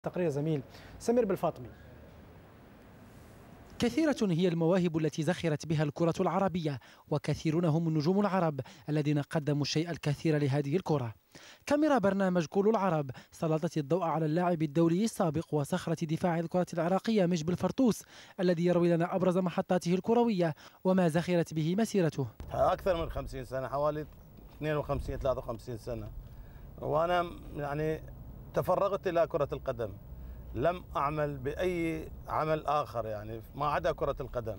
تقرير زميل سمير بالفاطمي. كثيرة هي المواهب التي زخرت بها الكرة العربية، وكثيرون هم النجوم العرب الذين قدموا الشيء الكثير لهذه الكرة. كاميرا برنامج كل العرب سلطت الضوء على اللاعب الدولي السابق وصخرة دفاع الكرة العراقية مش بالفرطوس الذي يروي لنا أبرز محطاته الكروية وما زخرت به مسيرته. أكثر من 50 سنة، حوالي 52 53 سنة، وأنا يعني تفرغت إلى كرة القدم، لم أعمل بأي عمل آخر يعني ما عدا كرة القدم،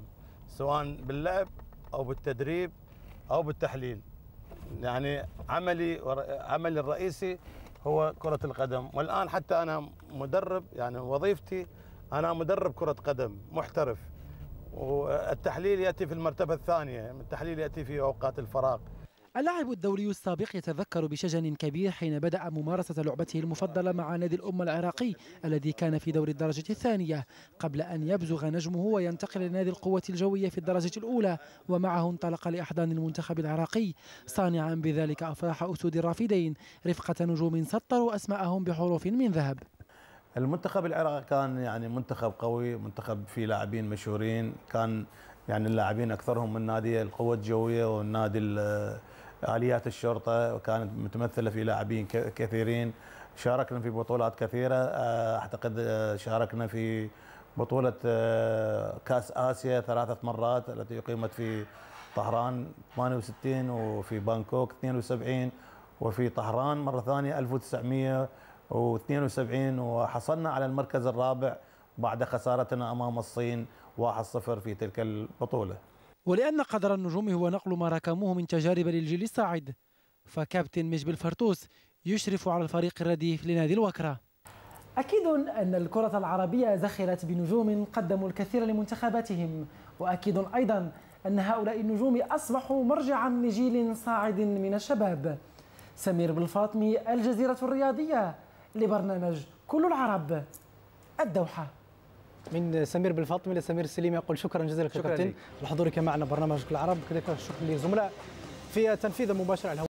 سواء باللعب أو بالتدريب أو بالتحليل. يعني عملي الرئيسي هو كرة القدم، والآن حتى أنا مدرب، يعني وظيفتي أنا مدرب كرة قدم محترف، والتحليل يأتي في المرتبة الثانية، التحليل يأتي في أوقات الفراغ. اللاعب الدولي السابق يتذكر بشجن كبير حين بدأ ممارسة لعبته المفضلة مع نادي الأمة العراقي الذي كان في دور الدرجة الثانية، قبل أن يبزغ نجمه وينتقل لنادي القوة الجوية في الدرجة الأولى، ومعه انطلق لأحضان المنتخب العراقي صانعا بذلك أفراح أسود الرافدين رفقة نجوم سطروا أسماءهم بحروف من ذهب. المنتخب العراقي كان يعني منتخب قوي، منتخب فيه لاعبين مشهورين، كان يعني اللاعبين أكثرهم من نادي القوة الجوية والنادي آليات الشرطة، وكانت متمثلة في لاعبين كثيرين. شاركنا في بطولات كثيرة، أعتقد شاركنا في بطولة كأس آسيا 3 مرات التي أقيمت في طهران 68 وفي بانكوك 72 وفي طهران مرة ثانية 1972، وحصلنا على المركز الرابع بعد خسارتنا أمام الصين 1-0 في تلك البطولة. ولأن قدر النجوم هو نقل ما ركموه من تجارب للجيل الصاعد، فكابتن مش بالفرطوس يشرف على الفريق الرديف لنادي الوكرة. أكيد أن الكرة العربية زخرت بنجوم قدموا الكثير لمنتخباتهم، وأكيد أيضا أن هؤلاء النجوم أصبحوا مرجعا لجيل صاعد من الشباب. سمير بالفاطمي، الجزيرة الرياضية، لبرنامج كل العرب، الدوحة. من سمير بالفاطمي لسمير السليمي أقول شكرا جزيلا كابتن لحضورك معنا برنامج كل العرب، كذلك الشكر للزملاء في التنفيذ المباشر على